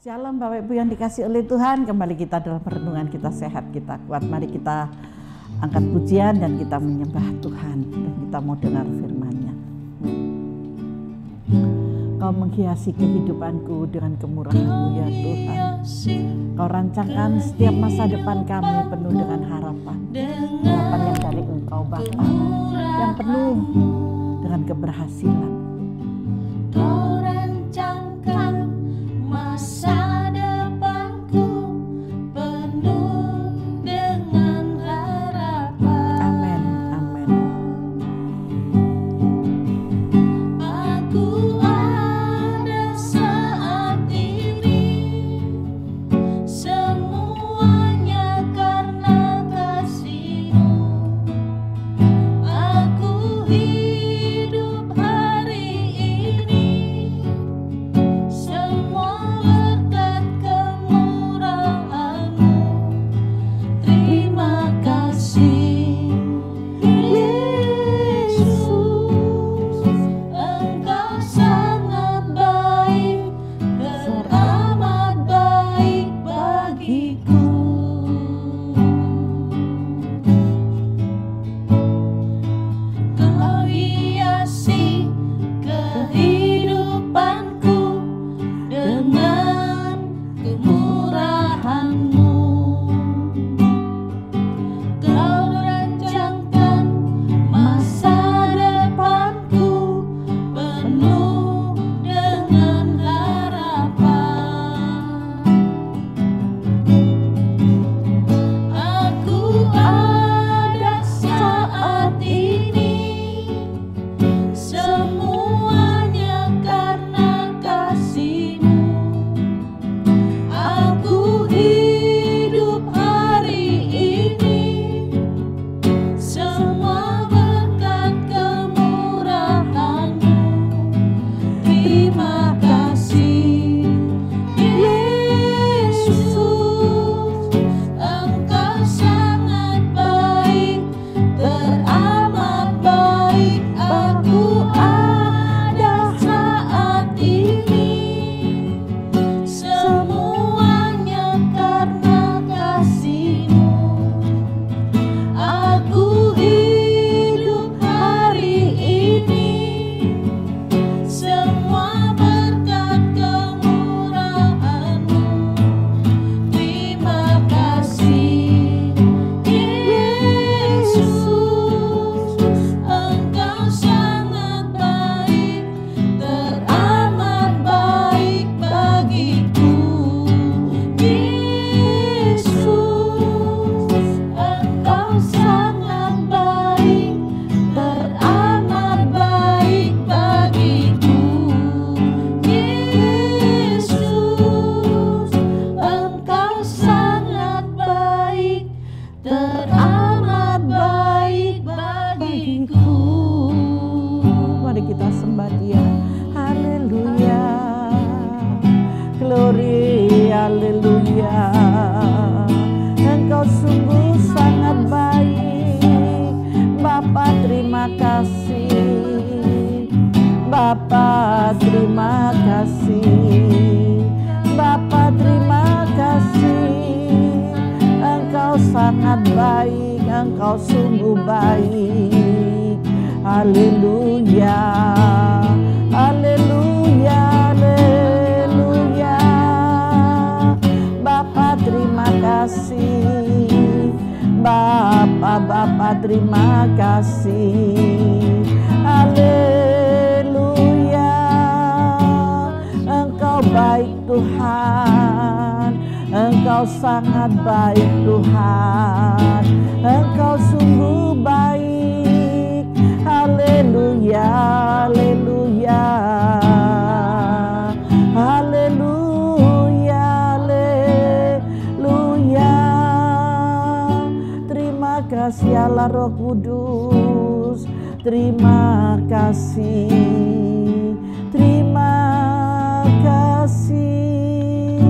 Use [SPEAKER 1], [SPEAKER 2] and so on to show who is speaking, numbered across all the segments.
[SPEAKER 1] Shalom Bapak Ibu yang dikasih oleh Tuhan, kembali kita dalam renungan Kita Sehat Kita Kuat. Mari kita angkat pujian dan kita menyembah Tuhan dan kita mau dengar firman-Nya. Kau menghiasi kehidupanku dengan kemurahan-Mu ya Tuhan. Kau rancangkan setiap masa depan kami penuh dengan harapan. Harapan yang dari Engkau Bapa, yang penuh dengan keberhasilan.
[SPEAKER 2] Kau rancangkan masa depanku penuh dengan harapan.
[SPEAKER 1] Amin, amin.
[SPEAKER 2] Aku ada saat ini, semuanya karena kasih-Mu. Aku hidup hari ini, semua berkat kemurahan-Mu. Terima kasih Yesus, Engkau sangat baik, teramat baik bagiku. Kau hiasi kehidupanku dengan kemurahan-Mu. Kau rancangkan masa depanku penuh dengan harapan. Aku ada saat ini, semuanya karena kasih-Mu. Aku hidup hari ini, semua berkat kemurahan-Mu. Terima kasih Yesus, Engkau sangat baik, teramat baik. Aku ada saat ini, semuanya karena kasih-Mu. Aku hidup hari ini, semua berkat kemurahan-Mu. Terima kasih Yesus, Engkau sangat baik, teramat baik bagiku. Yesus, Engkau sangat baik, teramat baik bagiku. Yesus, Engkau sangat baik, teramat baik bagiku.
[SPEAKER 1] Mari kita sembah Dia. Haleluya. Glory, haleluya. Engkau sungguh sangat baik. Bapa terima kasih. Bapa terima kasih. Bapa terima kasih. Engkau sangat baik. Engkau sungguh baik. Haleluya. Haleluya. Haleluya. Bapa terima kasih. Bapa terima kasih. Haleluya. Engkau baik Tuhan. Engkau sangat baik Tuhan. Engkau sungguh baik. Haleluya. Haleluya. Haleluya. Haleluya. Terima kasih Allah Roh Kudus. Terima kasih. Terima kasih.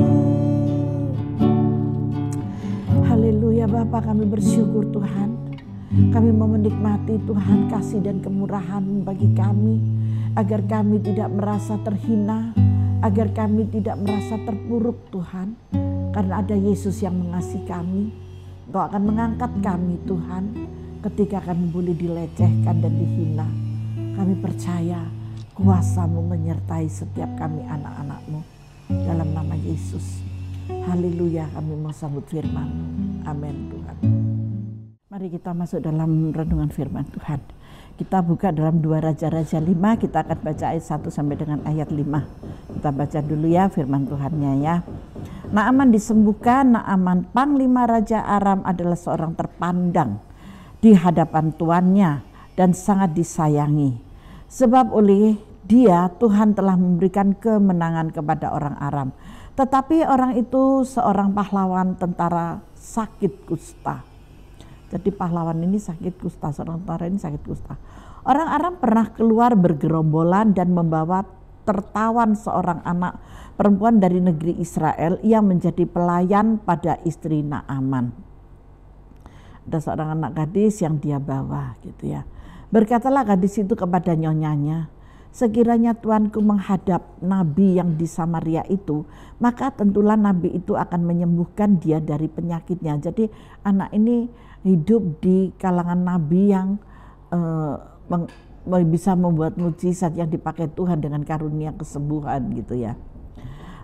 [SPEAKER 1] Haleluya Bapa, kami bersyukur Tuhan. Kami mau menikmati Tuhan kasih dan kemurahan bagi kami, agar kami tidak merasa terhina, agar kami tidak merasa terpuruk Tuhan, karena ada Yesus yang mengasihi kami. Engkau akan mengangkat kami Tuhan ketika kami boleh dilecehkan dan dihina. Kami percaya kuasa-Mu menyertai setiap kami anak-anak-Mu dalam nama Yesus. Haleluya, kami mau sambut firman-Mu. Amin Tuhan. Mari kita masuk dalam renungan firman Tuhan. Kita buka dalam 2 Raja-Raja 5, kita akan baca ayat 1 sampai dengan ayat 5. Kita baca dulu ya firman Tuhannya ya. Naaman disembuhkan. Naaman panglima Raja Aram adalah seorang terpandang di hadapan tuannya dan sangat disayangi. Sebab oleh dia Tuhan telah memberikan kemenangan kepada orang Aram. Tetapi orang itu seorang pahlawan tentara sakit kusta. Jadi pahlawan ini sakit kusta, seorang tentara ini sakit kusta. Orang Aram pernah keluar bergerombolan dan membawa tertawan seorang anak perempuan dari negeri Israel yang menjadi pelayan pada istri Naaman. Ada seorang anak gadis yang dia bawa gitu ya. Berkatalah gadis itu kepada nyonyanya, sekiranya tuanku menghadap nabi yang di Samaria itu, maka tentulah nabi itu akan menyembuhkan dia dari penyakitnya. Jadi anak ini hidup di kalangan nabi yang bisa membuat mujizat yang dipakai Tuhan dengan karunia kesembuhan gitu ya.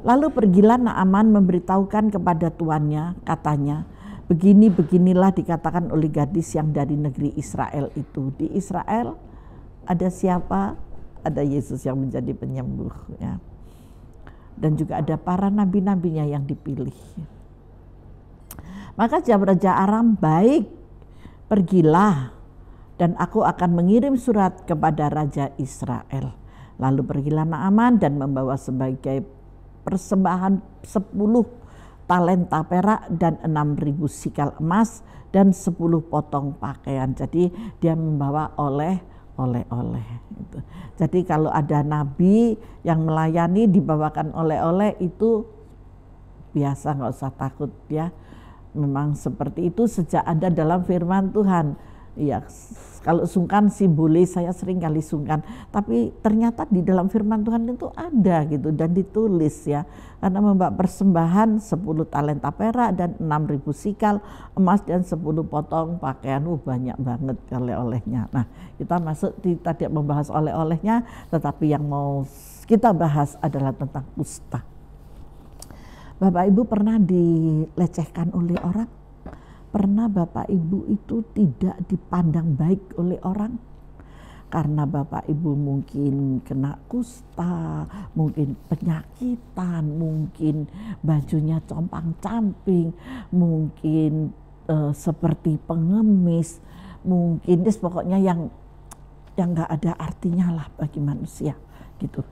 [SPEAKER 1] Lalu pergilah Naaman memberitahukan kepada tuannya, katanya, beginilah dikatakan oleh gadis yang dari negeri Israel itu. Di Israel ada siapa? Ada Yesus yang menjadi penyembuh ya. Dan juga ada para nabi-nabinya yang dipilih. Maka jawab Raja Aram, baik, pergilah dan aku akan mengirim surat kepada Raja Israel. Lalu pergilah Naaman dan membawa sebagai persembahan 10 talenta perak dan 6.000 sikal emas dan 10 potong pakaian. Jadi dia membawa oleh-oleh. Gitu. Jadi kalau ada nabi yang melayani dibawakan oleh-oleh itu biasa, nggak usah takut ya. Memang seperti itu sejak ada dalam firman Tuhan. Ya, kalau sungkan sih boleh, saya sering kali sungkan. Tapi ternyata di dalam firman Tuhan itu ada gitu dan ditulis ya. Karena membawa persembahan 10 talenta perak dan 6.000 sikal emas dan 10 potong pakaian. Banyak banget oleh-olehnya. Nah, kita tidak membahas oleh-olehnya, tetapi yang mau kita bahas adalah tentang kusta. Bapak Ibu pernah dilecehkan oleh orang? Pernah Bapak Ibu itu tidak dipandang baik oleh orang? Karena Bapak Ibu mungkin kena kusta, mungkin penyakitan, mungkin bajunya compang-camping, mungkin seperti pengemis, mungkin pokoknya yang gak ada artinya lah bagi manusia gitu.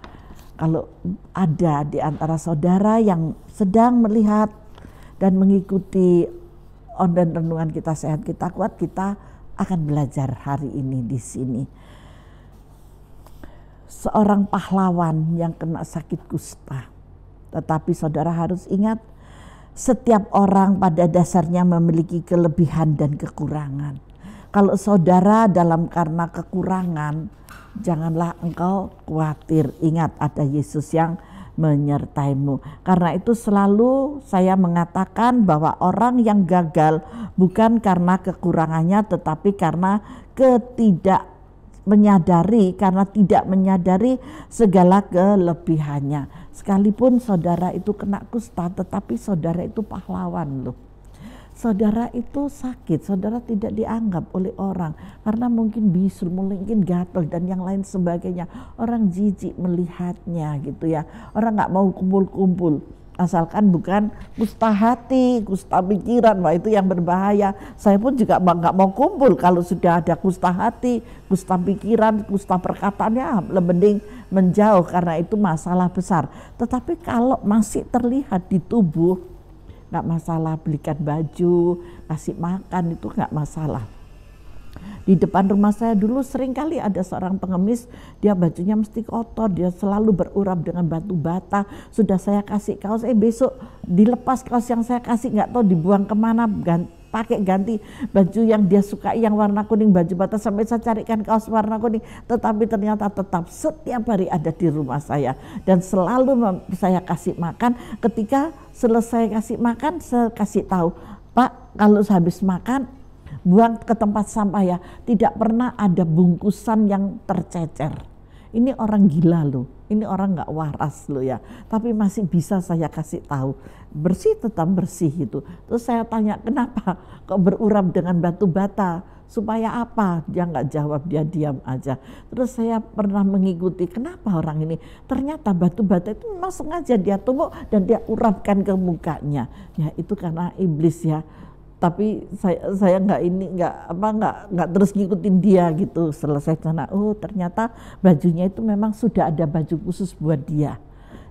[SPEAKER 1] Kalau ada di antara saudara yang sedang melihat dan mengikuti online renungan Kita Sehat Kita Kuat, kita akan belajar hari ini di sini. Seorang pahlawan yang kena sakit kusta. Tetapi saudara harus ingat, setiap orang pada dasarnya memiliki kelebihan dan kekurangan. Kalau saudara karena kekurangan, janganlah engkau khawatir. Ingat ada Yesus yang menyertaimu. Karena itu selalu saya mengatakan bahwa orang yang gagal bukan karena kekurangannya, tetapi karena tidak menyadari segala kelebihannya. Sekalipun saudara itu kena kusta, tetapi saudara itu pahlawan loh. Saudara itu sakit, saudara tidak dianggap oleh orang karena mungkin bisul, mungkin gatal dan yang lain sebagainya. Orang jijik melihatnya gitu ya. Orang nggak mau kumpul-kumpul asalkan bukan kusta hati, kusta pikiran. Wah, itu yang berbahaya. Saya pun juga nggak mau kumpul kalau sudah ada kusta hati, kusta pikiran, kusta perkataan, ya lebih menjauh karena itu masalah besar. Tetapi kalau masih terlihat di tubuh, nggak masalah, belikan baju, kasih makan, itu nggak masalah. Di depan rumah saya dulu sering kali ada seorang pengemis, dia bajunya mesti kotor, dia selalu berurap dengan batu bata. Sudah saya kasih kaos, besok dilepas kaos yang saya kasih, nggak tahu dibuang kemana, pakai ganti baju yang dia suka yang warna kuning, baju bata, sampai saya carikan kaos warna kuning, tetapi ternyata tetap setiap hari ada di rumah saya dan selalu saya kasih makan. Ketika selesai kasih makan, saya kasih tahu, Pak, kalau habis makan buang ke tempat sampah ya, tidak pernah ada bungkusan yang tercecer. Ini orang gila loh, ini orang nggak waras loh ya, tapi masih bisa saya kasih tahu, bersih tetap bersih itu. Terus saya tanya, kenapa kok berurap dengan batu bata, supaya apa? Dia nggak jawab, dia diam aja. Terus saya pernah mengikuti, kenapa orang ini, ternyata batu bata itu memang sengaja dia tumbuk dan dia urapkan ke mukanya. Ya itu karena iblis ya. Tapi saya nggak terus ngikutin dia gitu. Selesai sana, oh ternyata bajunya itu memang sudah ada baju khusus buat dia.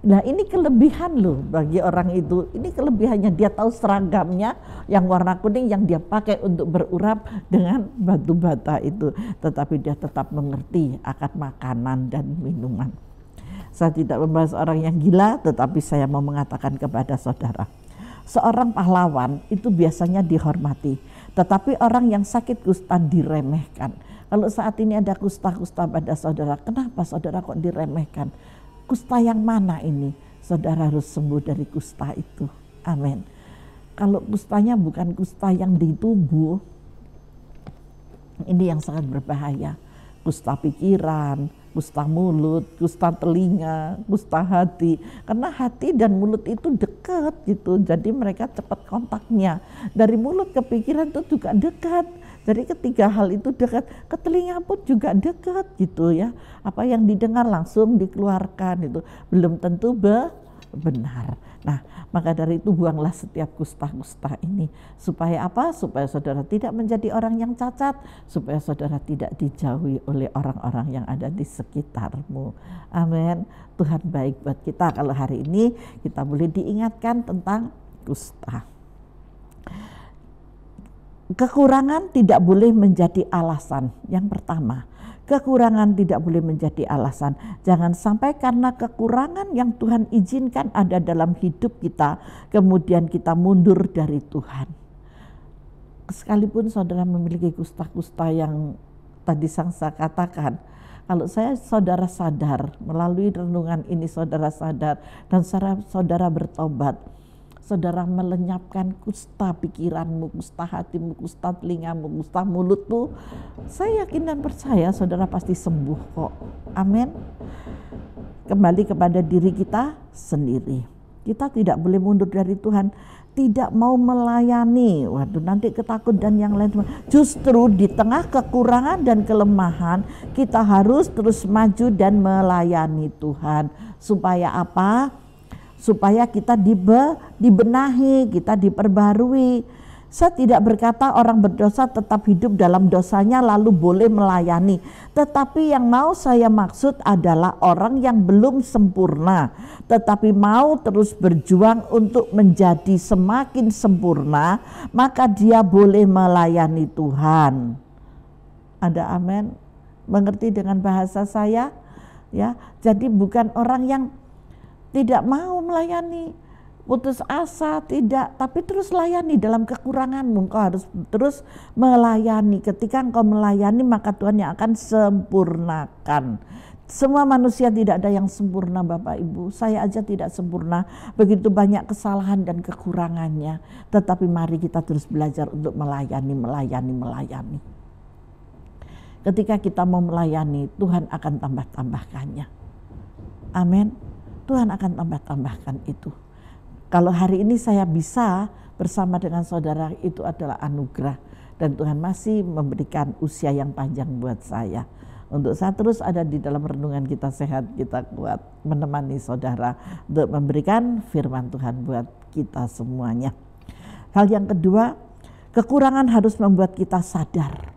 [SPEAKER 1] Nah ini kelebihan loh bagi orang itu. Ini kelebihannya, dia tahu seragamnya yang warna kuning yang dia pakai untuk berurap dengan batu bata itu. Tetapi dia tetap mengerti akan makanan dan minuman. Saya tidak membahas orang yang gila, tetapi saya mau mengatakan kepada saudara, seorang pahlawan itu biasanya dihormati, tetapi orang yang sakit kusta diremehkan. Kalau saat ini ada kusta-kusta pada saudara, kenapa saudara kok diremehkan? Kusta yang mana ini? Saudara harus sembuh dari kusta itu. Amin. Kalau kustanya bukan kusta yang di tubuh, ini yang sangat berbahaya. Kusta pikiran, kusta mulut, kusta telinga, kusta hati. Karena hati dan mulut itu dekat gitu, jadi mereka cepat kontaknya. Dari mulut ke pikiran itu juga dekat. Jadi ketiga hal itu dekat, ke telinga pun juga dekat gitu ya. Apa yang didengar langsung dikeluarkan itu, belum tentu benar. Nah, maka dari itu buanglah setiap kusta-kusta ini. Supaya apa? Supaya saudara tidak menjadi orang yang cacat, supaya saudara tidak dijauhi oleh orang-orang yang ada di sekitarmu. Amin. Tuhan baik buat kita kalau hari ini kita boleh diingatkan tentang kusta. Kekurangan tidak boleh menjadi alasan. Yang pertama, kekurangan tidak boleh menjadi alasan. Jangan sampai karena kekurangan yang Tuhan izinkan ada dalam hidup kita, kemudian kita mundur dari Tuhan. Sekalipun saudara memiliki kusta-kusta yang tadi saya katakan, kalau saudara sadar, melalui renungan ini saudara sadar, dan saudara bertobat, saudara melenyapkan kusta pikiranmu, kusta hatimu, kusta telingamu, kusta mulutmu, saya yakin dan percaya saudara pasti sembuh kok. Amin. Kembali kepada diri kita sendiri. Kita tidak boleh mundur dari Tuhan, tidak mau melayani. Waduh, nanti ketakut dan yang lain. Justru di tengah kekurangan dan kelemahan, kita harus terus maju dan melayani Tuhan. Supaya apa? Supaya kita dibenahi, kita diperbarui. Saya tidak berkata orang berdosa tetap hidup dalam dosanya lalu boleh melayani. Tetapi yang mau saya maksud adalah orang yang belum sempurna, tetapi mau terus berjuang untuk menjadi semakin sempurna, maka dia boleh melayani Tuhan. Ada amin? Mengerti dengan bahasa saya? Ya, jadi bukan orang yang tidak mau melayani, putus asa, tidak, tapi terus layani dalam kekuranganmu. Engkau harus terus melayani. Ketika engkau melayani, maka Tuhan yang akan sempurnakan. Semua manusia tidak ada yang sempurna Bapak Ibu. Saya aja tidak sempurna, begitu banyak kesalahan dan kekurangannya. Tetapi mari kita terus belajar untuk melayani. Ketika kita mau melayani, Tuhan akan tambah-tambahkannya. Amin. Tuhan akan tambah-tambahkan itu. Kalau hari ini saya bisa bersama dengan saudara, itu adalah anugerah. Dan Tuhan masih memberikan usia yang panjang buat saya. Untuk saya terus ada di dalam renungan kita sehat, kita kuat, menemani saudara untuk memberikan firman Tuhan buat kita semuanya. Hal yang kedua, kekurangan harus membuat kita sadar.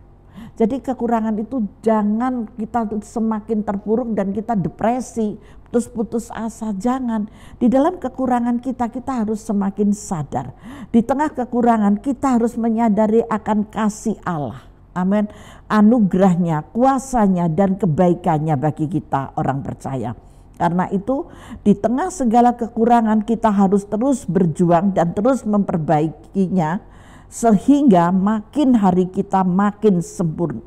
[SPEAKER 1] Jadi kekurangan itu jangan kita semakin terpuruk dan kita depresi, terus putus asa, jangan. Di dalam kekurangan kita harus semakin sadar. Di tengah kekurangan kita harus menyadari akan kasih Allah. Amin. Anugerahnya, kuasanya dan kebaikannya bagi kita orang percaya. Karena itu di tengah segala kekurangan kita harus terus berjuang dan terus memperbaikinya. sehingga makin hari kita makin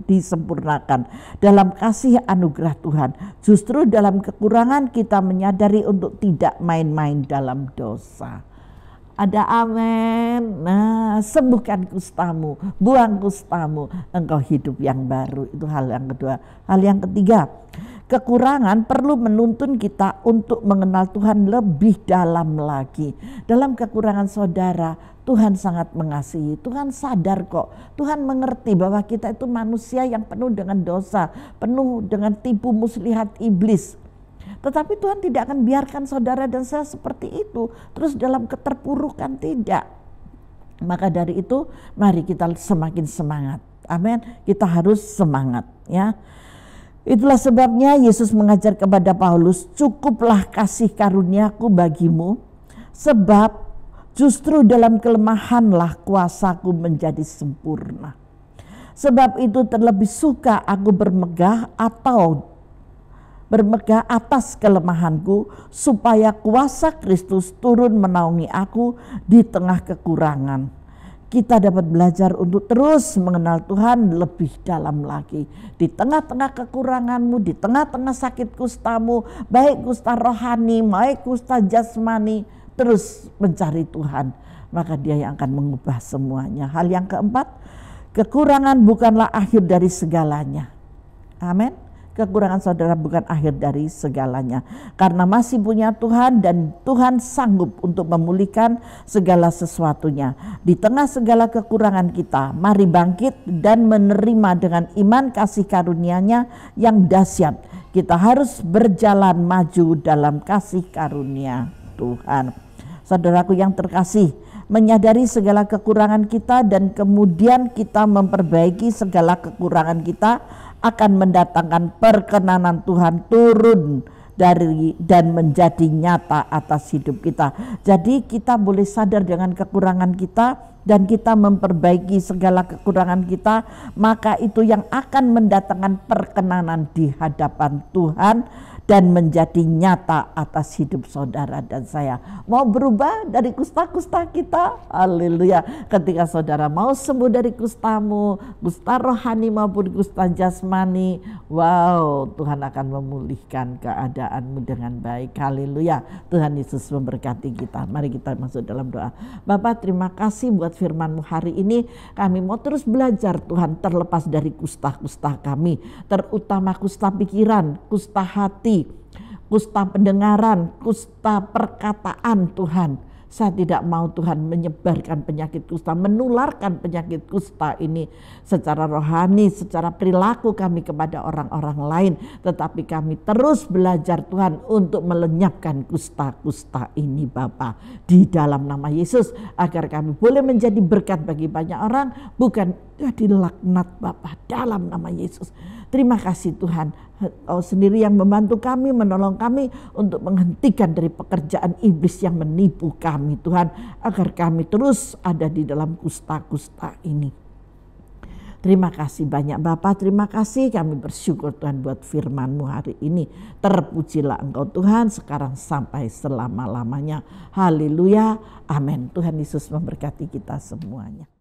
[SPEAKER 1] disempurnakan dalam kasih anugerah Tuhan. Justru dalam kekurangan kita menyadari untuk tidak main-main dalam dosa. Ada amin. Nah, sembuhkan kustamu, buang kustamu, engkau hidup yang baru. Itu hal yang kedua. Hal yang ketiga, kekurangan perlu menuntun kita untuk mengenal Tuhan lebih dalam lagi. Dalam kekurangan saudara, Tuhan sangat mengasihi. Tuhan sadar kok. Tuhan mengerti bahwa kita itu manusia yang penuh dengan dosa, penuh dengan tipu muslihat iblis. Tetapi Tuhan tidak akan biarkan saudara dan saya seperti itu, terus dalam keterpurukan, tidak. Maka dari itu mari kita semakin semangat. Amin. Kita harus semangat, ya. Itulah sebabnya Yesus mengajar kepada Paulus, cukuplah kasih karuniaku bagimu, sebab justru dalam kelemahanlah kuasaku menjadi sempurna. Sebab itu terlebih suka aku bermegah atas kelemahanku, supaya kuasa Kristus turun menaungi aku di tengah kekurangan. Kita dapat belajar untuk terus mengenal Tuhan lebih dalam lagi. Di tengah-tengah kekuranganmu, di tengah-tengah sakit kustamu, baik kusta rohani, baik kusta jasmani, terus mencari Tuhan, maka Dia yang akan mengubah semuanya. Hal yang keempat, kekurangan bukanlah akhir dari segalanya. Amin. Kekurangan saudara bukan akhir dari segalanya, karena masih punya Tuhan dan Tuhan sanggup untuk memulihkan segala sesuatunya. Di tengah segala kekurangan kita, mari bangkit dan menerima dengan iman kasih karunia-Nya yang dahsyat. Kita harus berjalan maju dalam kasih karunia Tuhan. Saudaraku yang terkasih, menyadari segala kekurangan kita dan kemudian kita memperbaiki segala kekurangan kita akan mendatangkan perkenanan Tuhan turun dari dan menjadi nyata atas hidup kita. Jadi kita boleh sadar dengan kekurangan kita dan kita memperbaiki segala kekurangan kita, maka itu yang akan mendatangkan perkenanan di hadapan Tuhan dan menjadi nyata atas hidup saudara dan saya. Mau berubah dari kusta-kusta kita? Haleluya. Ketika saudara mau sembuh dari kustamu, kusta rohani maupun kusta jasmani, wow, Tuhan akan memulihkan keadaanmu dengan baik. Haleluya. Tuhan Yesus memberkati kita. Mari kita masuk dalam doa. Bapa, terima kasih buat firman-Mu hari ini. Kami mau terus belajar Tuhan, terlepas dari kusta-kusta kami, terutama kusta pikiran, kusta hati, kusta pendengaran, kusta perkataan. Tuhan, saya tidak mau Tuhan menyebarkan penyakit kusta, menularkan penyakit kusta ini secara rohani, secara perilaku kami kepada orang-orang lain. Tetapi kami terus belajar Tuhan untuk melenyapkan kusta-kusta ini Bapa, di dalam nama Yesus, agar kami boleh menjadi berkat bagi banyak orang, bukan jadi laknat Bapa, dalam nama Yesus. Terima kasih Tuhan, Kau sendiri yang membantu kami, menolong kami untuk menghentikan dari pekerjaan iblis yang menipu kami Tuhan, agar kami terus ada di dalam kusta-kusta ini. Terima kasih banyak Bapa, terima kasih, kami bersyukur Tuhan buat firman-Mu hari ini. Terpujilah Engkau Tuhan sekarang sampai selama-lamanya. Haleluya, amin. Tuhan Yesus memberkati kita semuanya.